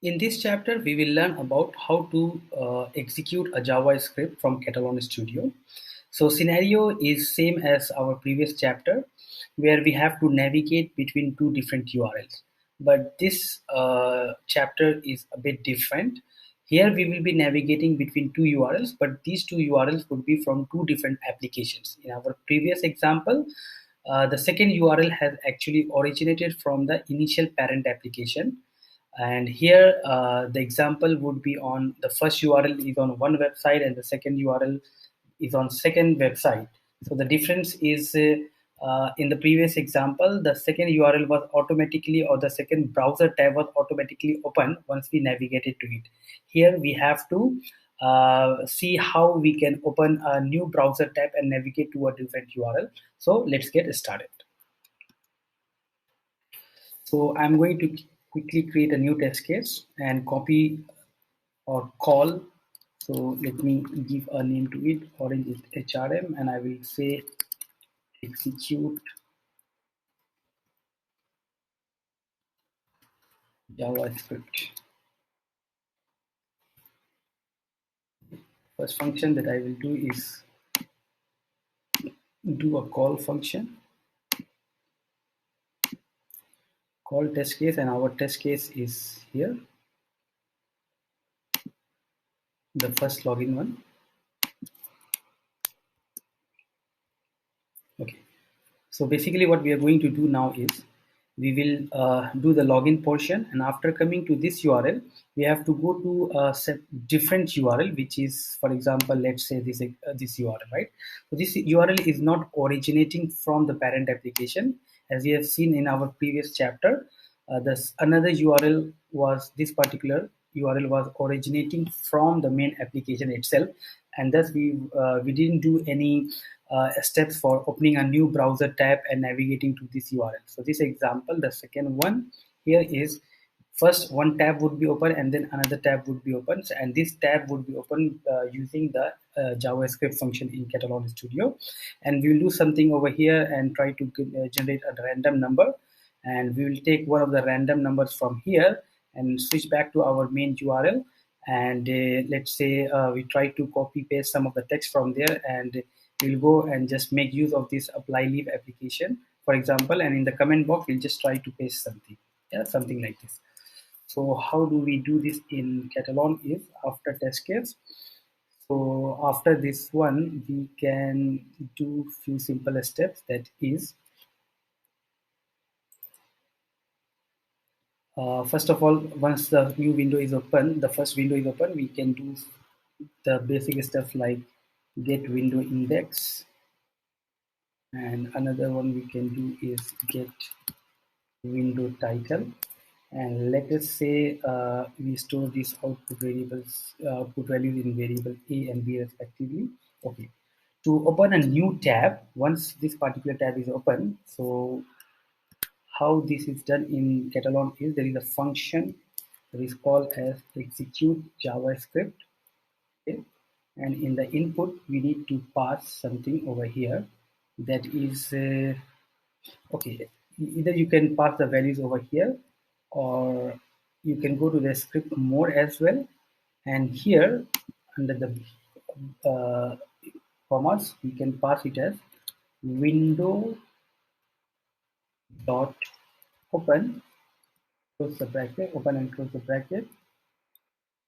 In this chapter, we will learn about how to execute a JavaScript from Catalan Studio. So scenario is same as our previous chapter, where we have to navigate between two different URLs. But this chapter is a bit different. Here we will be navigating between two URLs, but these two URLs would be from two different applications. In our previous example, the second URL has actually originated from the initial parent application, and here the example would be on the first URL is on one website and the second URL is on second website. So the difference is in the previous example, the second URL was automatically, or the second browser tab was automatically open once we navigated to it. Here we have to see how we can open a new browser tab and navigate to a different URL. So let's get started. So I'm going to quickly create a new test case and copy or call. So let me give a name to it. Orange is HRM, and I will say execute JavaScript. First function that I will do is do a call function, call test case, and our test case is here, the first login one. Okay. So basically what we are going to do now is we will do the login portion, and after coming to this URL, we have to go to a different URL, which is, for example, let's say this URL, right? So this URL is not originating from the parent application, as we have seen in our previous chapter. This another URL was this particular URL was originating from the main application itself, and thus we didn't do any steps for opening a new browser tab and navigating to this URL. So this example, the second one here is first one tab would be open and then another tab would be open, and this tab would be open using the JavaScript function in Catalan Studio. And we will do something over here and try to generate a random number, and we will take one of the random numbers from here and switch back to our main URL. And let's say we try to copy paste some of the text from there, and we'll go and just make use of this apply leave application, for example, and in the comment box we'll just try to paste something, yeah, something like this. So how do we do this in Catalan is after test case. So after this one we can do few simple steps, that is first of all, once the new window is open, the first window is open, we can do the basic stuff like get window index, and another one we can do is get window title, and let us say we store these output variables, output values in variable a and b respectively. Okay, to open a new tab, once this particular tab is open, so how this is done in Catalan is there is a function that is called as execute JavaScript. Okay? And in the input we need to pass something over here, that is okay, either you can pass the values over here, or you can go to the script mode as well, and here under the commas we can pass it as window dot open, close the bracket, open and close the bracket,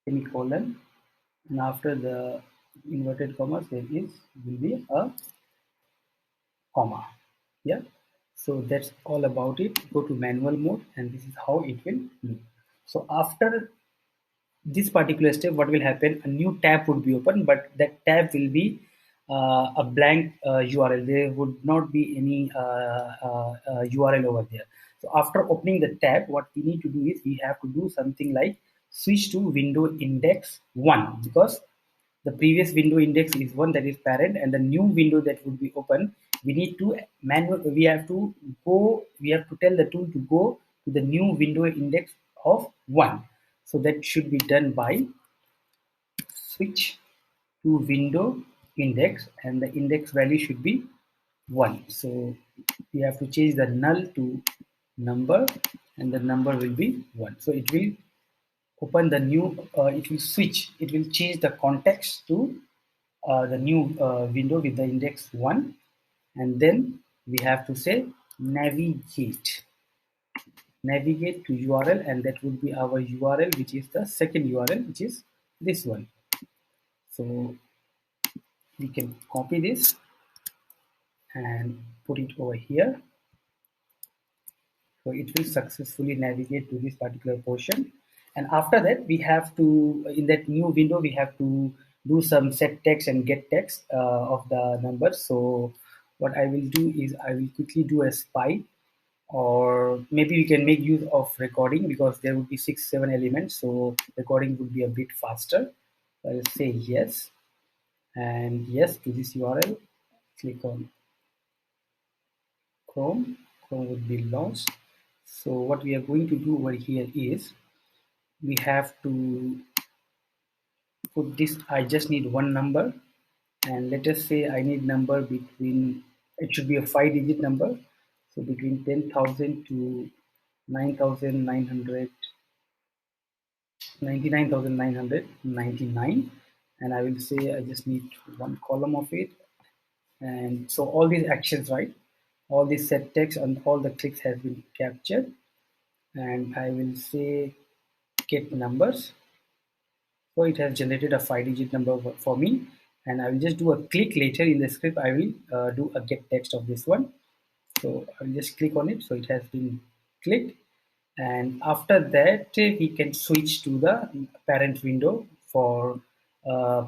semicolon, and after the inverted commas there will be a comma. Yeah, so that's all about it. Go to manual mode and this is how it will look. So after this particular step, what will happen, a new tab would be open, but that tab will be a blank URL. There would not be any URL over there. So after opening the tab, what we need to do is we have to do something like switch to window index 1, because the previous window index is 1, that is parent, and the new window that would be open, we need to we have to tell the tool to go to the new window index of 1. So that should be done by switch to window index, and the index value should be 1. So we have to change the null to number, and the number will be 1. So it will open the new, it will switch, it will change the context to the new window with the index 1, and then we have to say navigate to URL, and that would be our URL, which is the second URL, which is this one. So we can copy this and put it over here. So it will successfully navigate to this particular portion. And after that, we have to, in that new window, we have to do some set text and get text of the numbers. So what I will do is I will quickly do a spy, or maybe we can make use of recording because there would be 6, 7 elements. So recording would be a bit faster. I'll say yes, and yes to this URL. Click on Chrome. Chrome would be launched. So what we are going to do over here is we have to put this. I just need one number, and let us say I need number between, it should be a 5-digit number, so between 10,000 to 9,900, 99,999, and I will say I just need one column of it. And so all these actions, right, all these set text and all the clicks has been captured, and I will say get numbers. So it has generated a 5-digit number for me, and I will just do a click later in the script. I will do a get text of this one. So I will just click on it. So it has been clicked, and after that we can switch to the parent window for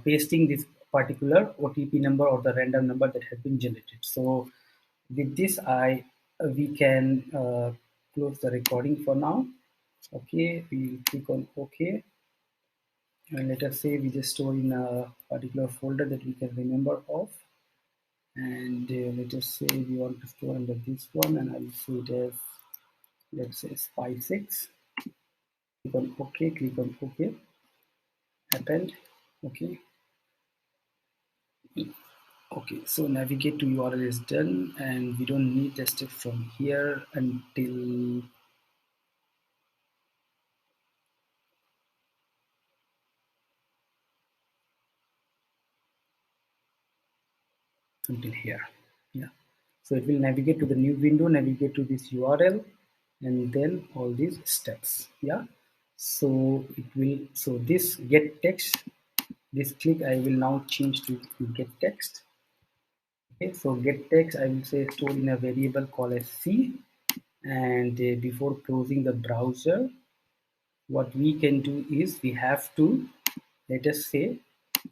pasting this particular OTP number or the random number that has been generated. So with this, I we can close the recording for now. Okay, we will click on OK, and let us say we just store in a particular folder that we can remember of, and let us say we want to store under this one, and I will say it as, let's say, spy6. Click on OK, append. Okay, okay, so navigate to URL is done, and we don't need the step from here until here. Yeah, so it will navigate to the new window, navigate to this URL, and then all these steps. Yeah, so it will, so this get text, this click I will now change to get text. Okay, so get text I will say store in a variable called as C, and before closing the browser, what we can do is we have to, let us say,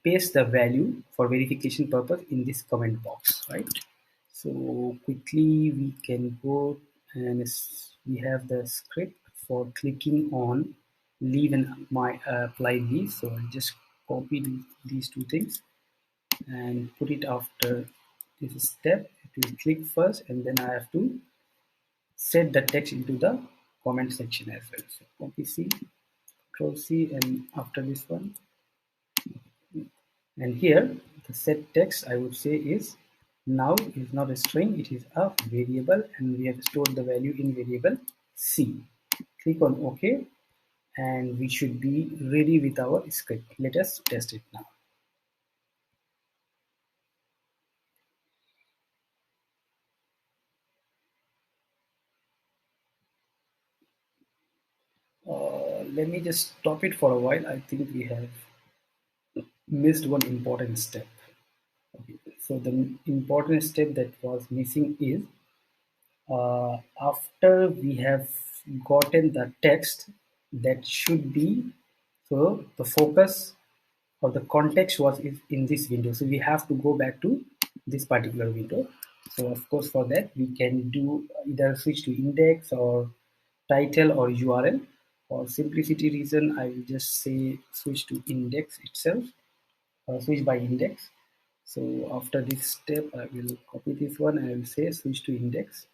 paste the value for verification purpose in this comment box, right? So quickly we can go, and we have the script for clicking on leave and my apply these. So I'll just copy these two things and put it after this step. It will click first, and then I have to set the text into the comment section as well. So copy C, Control C, and after this one, and here the set text I would say is now is not a string, it is a variable, and we have stored the value in variable C. Click on OK, and we should be ready with our script. Let us test it now. Let me just stop it for a while. I think we have missed one important step. Okay. So the important step that was missing is after we have gotten the text, that should be, so the focus or the context was in this window. So we have to go back to this particular window. So of course for that we can do either switch to index or title or URL. For simplicity reason, I will just say switch to index itself, switch by index. So after this step, I will copy this one and I will say switch to index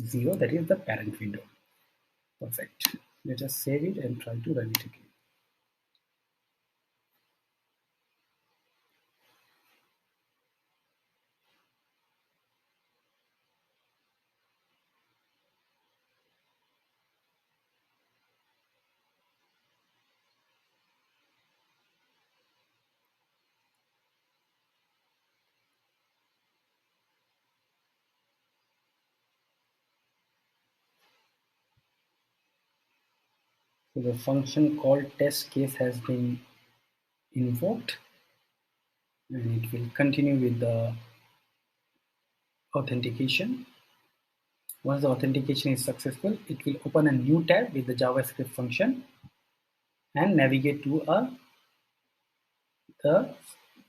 0, that is the parent window. Perfect. Let us save it and try to run it again. So the function called test case has been invoked, and it will continue with the authentication. Once the authentication is successful, it will open a new tab with the JavaScript function and navigate to the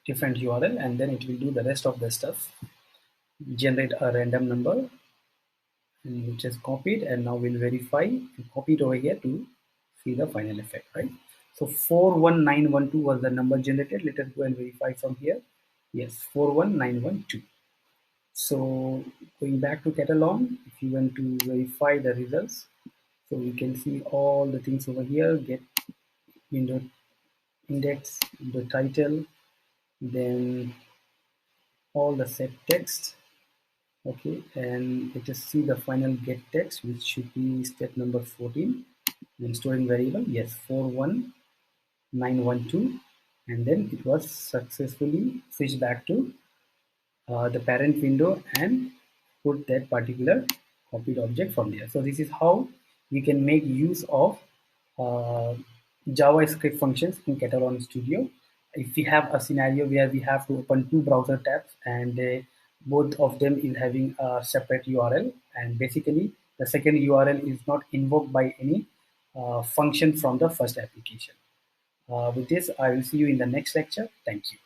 different URL, and then it will do the rest of the stuff. Generate a random number, and which is copied, and now we'll verify and copy it over here to see the final effect, right? So 41912 was the number generated. Let us go and verify from here. Yes, 41912. So going back to Catalan, if you want to verify the results, so we can see all the things over here: get window index, the title, then all the set text. Okay, and let us see the final get text, which should be step number 14. And storing variable, yes, 41912, and then it was successfully switched back to the parent window and put that particular copied object from there. So this is how we can make use of uh, JavaScript functions in Catalan Studio. If we have a scenario where we have to open two browser tabs and both of them is having a separate URL, and basically the second URL is not invoked by any function from the first application. With this, I will see you in the next lecture. Thank you.